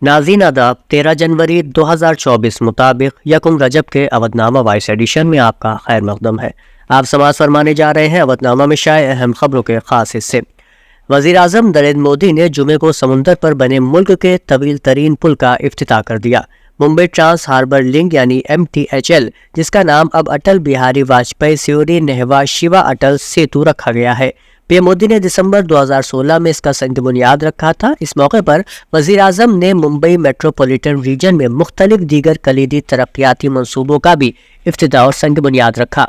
ناظرین آداب، 13 جنوری 2024 مطابق یکم رجب کے اودنامہ وائس ایڈیشن میں آپ کا خیر مقدم ہے۔ آپ سماعت فرمانے جا رہے ہیں اودنامہ میں شائع اہم خبروں کے خاص حصے۔ وزیر اعظم نریندر مودی نے جمعے کو سمندر پر بنے ملک کے طویل ترین پل کا افتتاح کر دیا۔ ممبئی ٹرانس ہاربر لنک یعنی MTHL، جس کا نام اب اٹل بہاری واجپئی سیوری نہوا شیوا اٹل سیتو رکھا گیا ہے۔ پی ایم مودی نے دسمبر 2016 میں اس کا سنگ بنیاد رکھا تھا۔ اس موقع پر وزیر اعظم نے ممبئی میٹروپولیٹن ریجن میں مختلف دیگر کلیدی ترقیاتی منصوبوں کا بھی افتتاح اور سنگ بنیاد رکھا۔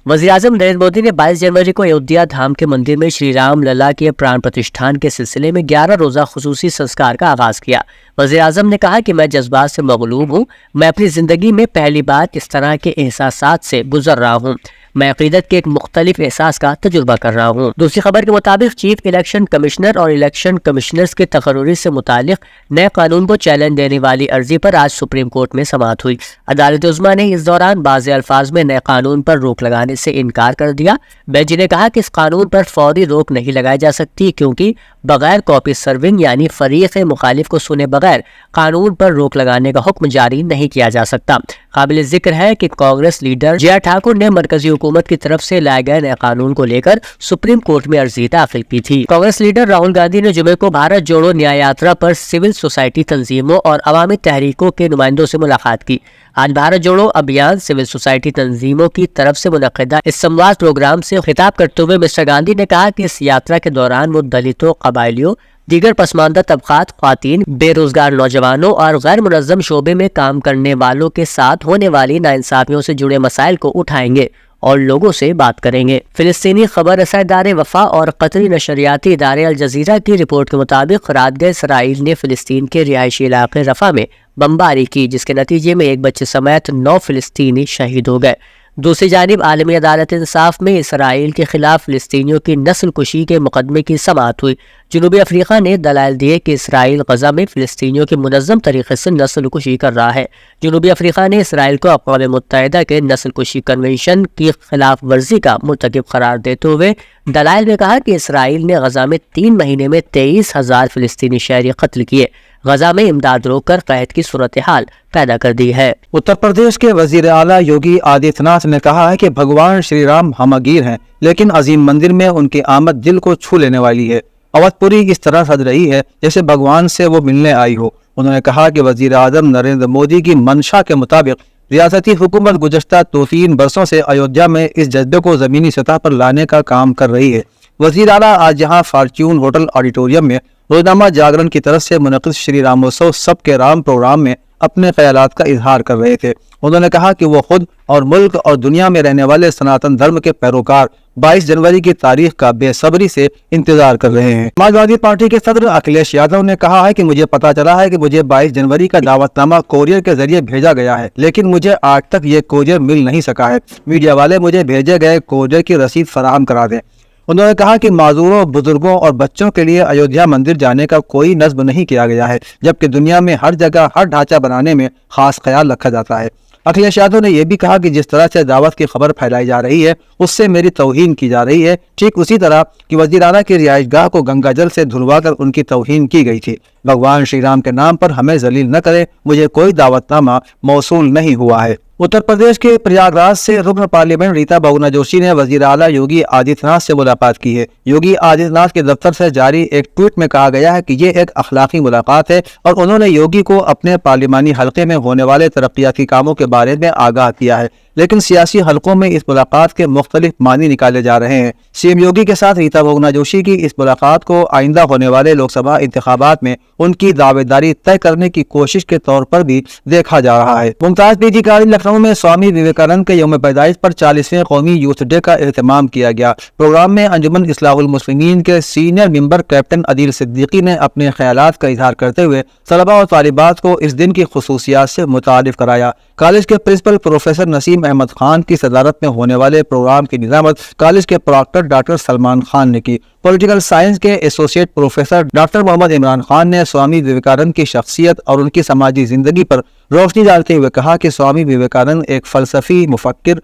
وزیر اعظم نریندر مودی نے 22 جنوری کو ایودھیا دھام کے مندر میں شری رام للا کے پران پرتشٹھان کے سلسلے میں 11 روزہ خصوصی سنسکار کا آغاز کیا۔ وزیر اعظم نے کہا کہ میں جذبات سے مغلوب ہوں، میں اپنی زندگی میں پہلی بار اس طرح کے احساسات سے گزر رہا ہوں، میں عقیدت کے ایک مختلف احساس کا تجربہ کر رہا ہوں۔ دوسری خبر کے مطابق چیف الیکشن کمشنر اور الیکشن کمشنرز کے تقرری سے متعلق نئے قانون کو چیلنج دینے والی عرضی پر آج سپریم کورٹ میں سماعت ہوئی۔ عدالت عظمیٰ نے اس دوران بعض الفاظ میں نئے قانون پر روک لگانے سے انکار کر دیا۔ بینچ نے کہا کہ اس قانون پر فوری روک نہیں لگائی جا سکتی کیونکہ بغیر کاپی سرونگ یعنی فریق مخالف کو سنے بغیر قانون پر روک لگانے کا حکم جاری نہیں کیا جا سکتا۔ قابل ذکر ہے کہ Congress leader J R Thakur نے مرکزی حکومت کی طرف سے لائے گئے نئے قانون کو لے کر سپریم کورٹ میں عرضی داخل کی تھی۔ کانگریس لیڈر راہل گاندھی نے جمعے کو بھارت جوڑو نیائے یاترا پر سول سوسائٹی تنظیموں اور عوامی تحریکوں کے نمائندوں سے ملاقات کی۔ آج بھارت جوڑو ابھیان سول سوسائٹی تنظیموں کی طرف سے منعقدہ اس سمواد پروگرام سے خطاب کرتے ہوئے مسٹر گاندھی نے کہا کہ اس یاترا کے دوران وہ دلتوں، قبائلیوں، دیگر پسماندہ طبقات، خواتین، بے روزگار نوجوانوں اور غیر منظم شعبے میں کام کرنے والوں کے ساتھ ہونے والی ناانصافیوں سے جڑے مسائل کو اٹھائیں گے اور لوگوں سے بات کریں گے۔ فلسطینی خبر رساں ادارے وفا اور قطری نشریاتی ادارے الجزیرہ کی رپورٹ کے مطابق رات گئے اسرائیل نے فلسطین کے رہائشی علاقے رفح میں بمباری کی، جس کے نتیجے میں ایک بچے سمیت 9 فلسطینی شہید ہو گئے۔ دوسری جانب عالمی عدالت انصاف میں اسرائیل کے خلاف فلسطینیوں کی نسل کشی کے مقدمے کی سماعت ہوئی۔ جنوبی افریقہ نے دلائل دیے کہ اسرائیل غزہ میں فلسطینیوں کی منظم طریقے سے نسل کشی کر رہا ہے۔ جنوبی افریقہ نے اسرائیل کو اقوام متحدہ کے نسل کشی کنونشن کی خلاف ورزی کا مرتکب قرار دیتے ہوئے دلائل میں کہا کہ اسرائیل نے غزہ میں 3 مہینے میں 23,000 فلسطینی شہری قتل کیے، غزہ میں امداد روک کر قحط کی صورتحال پیدا کر دی ہے۔ اتر پردیش کے وزیر اعلیٰ یوگی آدتیہ ناتھ نے کہا ہے کہ بھگوان شری رام ہمگیر ہیں، لیکن عظیم مندر میں ان کی آمد دل کو چھو لینے والی ہے۔ اودھ پوری اس طرح سج رہی ہے جیسے بھگوان سے وہ ملنے آئی ہو۔ انہوں نے کہا کہ وزیر اعظم نریندر مودی کی منشا کے مطابق ریاستی حکومت گزشتہ 2-3 برسوں سے ایودھیا میں اس جذبے کو زمینی سطح پر لانے کا کام کر رہی ہے۔ وزیر اعلیٰ آج یہاں فارچیون ہوٹل آڈیٹوریم میں روزنامہ جاگرن کی طرف سے منعقد شری راموتسو سب کے رام پروگرام میں اپنے خیالات کا اظہار کر رہے تھے۔ انہوں نے کہا کہ وہ خود اور ملک اور دنیا میں رہنے والے سناتن دھرم کے پیروکار 22 جنوری کی تاریخ کا بے صبری سے انتظار کر رہے ہیں۔ سماجوادی پارٹی کے صدر اکھلیش یادو نے کہا ہے کہ مجھے پتا چلا ہے کہ مجھے 22 جنوری کا دعوت نامہ کوریئر کے ذریعے بھیجا گیا ہے، لیکن مجھے آج تک یہ کوریئر مل نہیں سکا ہے۔ میڈیا والے مجھے بھیجے گئے کوریئر کی رسید فراہم کرا دیں۔ انہوں نے کہا کہ معذوروں، بزرگوں اور بچوں کے لیے ایودھیا مندر جانے کا کوئی نصب نہیں کیا گیا ہے، جبکہ دنیا میں ہر جگہ ہر ڈھانچہ بنانے میں خاص خیال رکھا جاتا ہے۔ اکھلیش یادو نے یہ بھی کہا کہ جس طرح سے دعوت کی خبر پھیلائی جا رہی ہے اس سے میری توہین کی جا رہی ہے، ٹھیک اسی طرح کہ وزیر اعلیٰ کی رہائش گاہ کو گنگا جل سے دھلوا کر ان کی توہین کی گئی تھی۔ بھگوان شری رام کے نام پر ہمیں ذلیل نہ کرے، مجھے کوئی دعوت نامہ موصول نہیں ہوا ہے۔ اتر پردیش کے پریاگ راج سے رکن پارلیمنٹ ریتا بہوگنا جوشی نے وزیر اعلیٰ یوگی آدتیہ ناتھ سے ملاقات کی ہے۔ یوگی آدتیہ ناتھ کے دفتر سے جاری ایک ٹویٹ میں کہا گیا ہے کہ یہ ایک اخلاقی ملاقات ہے اور انہوں نے یوگی کو اپنے پارلیمانی حلقے میں ہونے والے ترقیاتی کاموں کے بارے میں آگاہ کیا ہے، لیکن سیاسی حلقوں میں اس ملاقات کے مختلف معنی نکالے جا رہے ہیں۔ سی ایم یوگی کے ساتھ ریتا بہوگنا جوشی کی اس ملاقات کو آئندہ ہونے والے لوک سبھا انتخابات میں ان کی دعویداری طے کرنے کی کوشش کے طور پر بھی دیکھا جا رہا ہے۔ ممتاز پی جی کالج لکھنؤ میں سوامی وویکانند کے یوم پیدائش پر 40ویں قومی یوتھ ڈے کا اہتمام کیا گیا۔ پروگرام میں انجمن اصلاح المسلمین کے سینئر ممبر کیپٹن عدیل صدیقی نے اپنے خیالات کا اظہار کرتے ہوئے طلباء اور طالبات کو اس دن کی خصوصیات سے متعارف کرایا۔ کالج کے پرنسپل پروفیسر نسیم احمد خان کی صدارت میں ہونے والے پروگرام کی نظامت کالج کے پراکٹر ڈاکٹر سلمان خان نے کی۔ پولیٹیکل سائنس کے ایسوسیٹ پروفیسر ڈاکٹر محمد عمران خان نے سوامی وویکانند کی شخصیت اور ان کی سماجی زندگی پر روشنی ڈالتے ہوئے کہا کہ سوامی وویکانند ایک فلسفی، مفکر،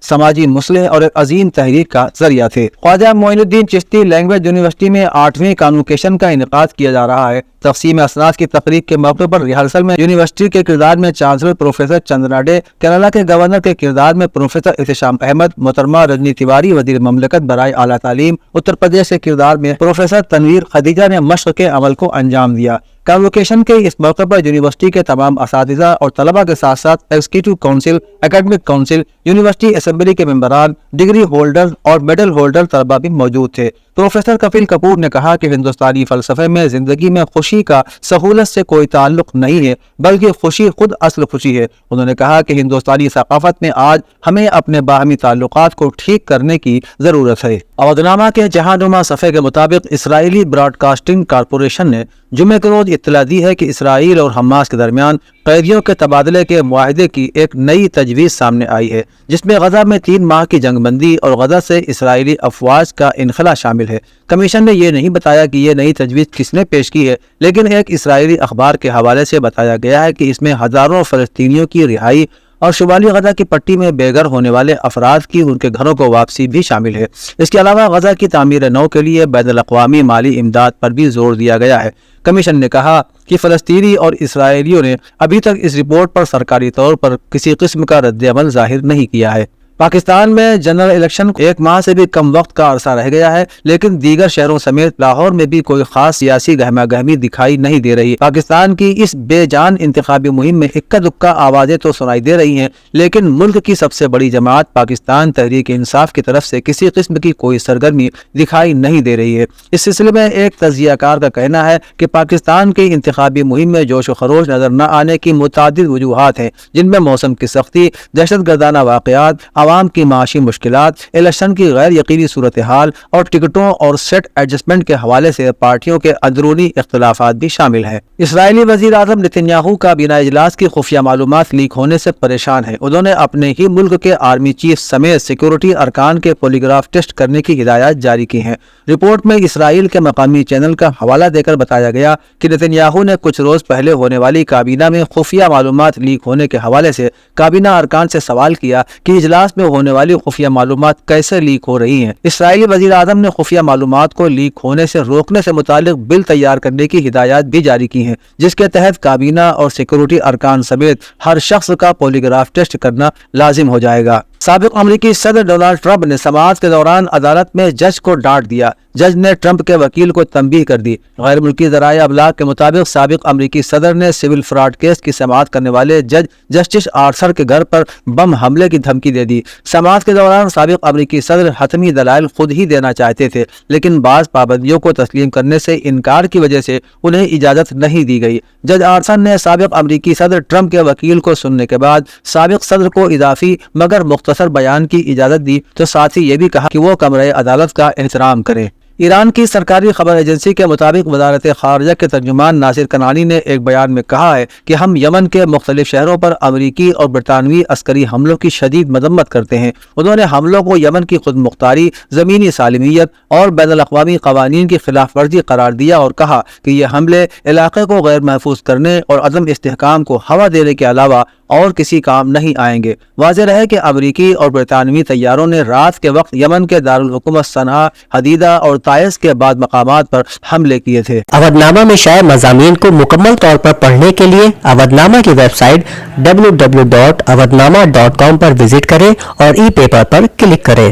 سماجی مسلح اور ایک عظیم تحریک کا ذریعہ تھے۔ خواجہ معین الدین چشتی لینگویج یونیورسٹی میں 8ویں کانوکیشن کا انعقاد کیا جا رہا ہے۔ تقسیم اسناد کی تقریب کے موقع پر ریہرسل میں یونیورسٹی کے کردار میں chancellor professor Chandra day, Kerala کے گورنر کے کردار میں پروفیسر احتشام احمد، محترمہ رجنی تیواری وزیر مملکت برائے اعلیٰ تعلیم اتر پردیش کے کردار میں پروفیسر تنویر خدیجہ نے مشق کے عمل کو انجام دیا۔ کانوکیشن کے اس موقع پر یونیورسٹی کے تمام اساتذہ اور طلباء کے ساتھ ساتھ executive council, academic council, university assembly کے ممبران، ڈگری ہولڈر اور میڈل ہولڈر طلباء بھی موجود تھے۔ پروفیسر کپل کپور نے کہا کہ ہندوستانی فلسفے میں زندگی میں خوشی کا سہولت سے کوئی تعلق نہیں ہے، بلکہ خوشی خود اصل خوشی ہے۔ انہوں نے کہا کہ ہندوستانی ثقافت میں آج ہمیں اپنے باہمی تعلقات کو ٹھیک کرنے کی ضرورت ہے۔ اودھ نامہ کے جہاں نما صفحے کے مطابق اسرائیلی براڈ کاسٹنگ کارپوریشن نے جمعے کے روز اطلاع دی ہے کہ اسرائیل اور حماس کے درمیان قیدیوں کے تبادلے کے معاہدے کی ایک نئی تجویز سامنے آئی ہے، جس میں غزہ میں 3 ماہ کی جنگ بندی اور غزہ سے اسرائیلی افواج کا انخلا شامل ہے۔ کمیشن نے یہ نہیں بتایا کہ یہ نئی تجویز کس نے پیش کی ہے، لیکن ایک اسرائیلی اخبار کے حوالے سے بتایا گیا ہے کہ اس میں ہزاروں فلسطینیوں کی رہائی اور شمالی غزہ کی پٹی میں بے گھر ہونے والے افراد کی ان کے گھروں کو واپسی بھی شامل ہے۔ اس کے علاوہ غزہ کی تعمیر نو کے لیے بین الاقوامی مالی امداد پر بھی زور دیا گیا ہے۔ کمیشن نے کہا کہ فلسطینی اور اسرائیلیوں نے ابھی تک اس رپورٹ پر سرکاری طور پر کسی قسم کا رد عمل ظاہر نہیں کیا ہے۔ پاکستان میں جنرل الیکشن 1 ماہ سے بھی کم وقت کا عرصہ رہ گیا ہے، لیکن دیگر شہروں سمیت لاہور میں بھی کوئی خاص سیاسی گہما گہمی دکھائی نہیں دے رہی۔ پاکستان کی اس بے جان انتخابی مہم میں اکا دکا آوازیں تو سنائی دے رہی ہیں، لیکن ملک کی سب سے بڑی جماعت پاکستان تحریک انصاف کی طرف سے کسی قسم کی کوئی سرگرمی دکھائی نہیں دے رہی ہے۔ اس سلسلے میں ایک تجزیہ کار کا کہنا ہے کہ پاکستان کی انتخابی مہم میں جوش و خروش نظر نہ آنے کی متعدد وجوہات ہیں، جن میں موسم کی سختی، دہشت گردانہ واقعات، عوام کی معاشی مشکلات، الیکشن کی غیر یقینی صورتحال اور ٹکٹوں اور سیٹ ایڈجسٹمنٹ کے حوالے سے پارٹیوں کے اندرونی اختلافات بھی شامل ہیں۔ اسرائیلی وزیر اعظم نتن یاہو کابینہ اجلاس کی خفیہ معلومات لیک ہونے سے پریشان ہے۔ انہوں نے اپنے ہی ملک کے آرمی چیف سمیت سیکورٹی ارکان کے پولیگراف ٹیسٹ کرنے کی ہدایات جاری کی ہیں۔ رپورٹ میں اسرائیل کے مقامی چینل کا حوالہ دے کر بتایا گیا کہ نتن یاہو نے کچھ روز پہلے ہونے والی کابینہ میں خفیہ معلومات لیک ہونے کے حوالے سے کابینہ ارکان سے سوال کیا کہ اجلاس میں ہونے والی خفیہ معلومات کیسے لیک ہو رہی ہیں۔ اسرائیلی وزیر اعظم نے خفیہ معلومات کو لیک ہونے سے روکنے سے متعلق بل تیار کرنے کی ہدایات بھی جاری کی ہیں، جس کے تحت کابینہ اور سیکورٹی ارکان سمیت ہر شخص کا پولیگراف ٹیسٹ کرنا لازم ہو جائے گا۔ سابق امریکی صدر ڈونلڈ ٹرمپ نے سماعت کے دوران عدالت میں جج کو ڈانٹ دیا۔ جج نے ٹرمپ کے وکیل کو تنبیہ کر دی۔ غیر ملکی ذرائع ابلاغ کے مطابق سابق امریکی صدر نے سول فراڈ کیس کی سماعت کرنے والے جج جسٹس آرثر کے گھر پر بم حملے کی دھمکی دے دی۔ سماعت کے دوران سابق امریکی صدر حتمی دلائل خود ہی دینا چاہتے تھے، لیکن بعض پابندیوں کو تسلیم کرنے سے انکار کی وجہ سے انہیں اجازت نہیں دی گئی۔ جج آرثر نے سابق امریکی صدر ٹرمپ کے وکیل کو سننے کے بعد سابق صدر کو اضافی مگر مختصر بیان کی اجازت دی، تو ساتھ ہی یہ بھی کہا کہ وہ کمرے عدالت کا احترام کریں۔ ایران کی سرکاری خبر ایجنسی کے مطابق وزارت خارجہ کے ترجمان ناصر کنعانی نے ایک بیان میں کہا ہے کہ ہم یمن کے مختلف شہروں پر امریکی اور برطانوی عسکری حملوں کی شدید مذمت کرتے ہیں۔ انہوں نے حملوں کو یمن کی خود مختاری، زمینی سالمیت اور بین الاقوامی قوانین کی خلاف ورزی قرار دیا اور کہا کہ یہ حملے علاقے کو غیر محفوظ کرنے اور عدم استحکام کو ہوا دینے کے علاوہ اور کسی کام نہیں آئیں گے۔ واضح رہے کہ امریکی اور برطانوی طیاروں نے رات کے وقت یمن کے دارالحکومت صنعاء، حدیدہ اور تعز کے بعد مقامات پر حملے کیے تھے۔ اودھ نامہ میں شائع مضامین کو مکمل طور پر پڑھنے کے لیے اودھ نامہ کی ویب سائٹ www.awadhnama.com پر وزٹ کریں اور ای پیپر پر کلک کریں۔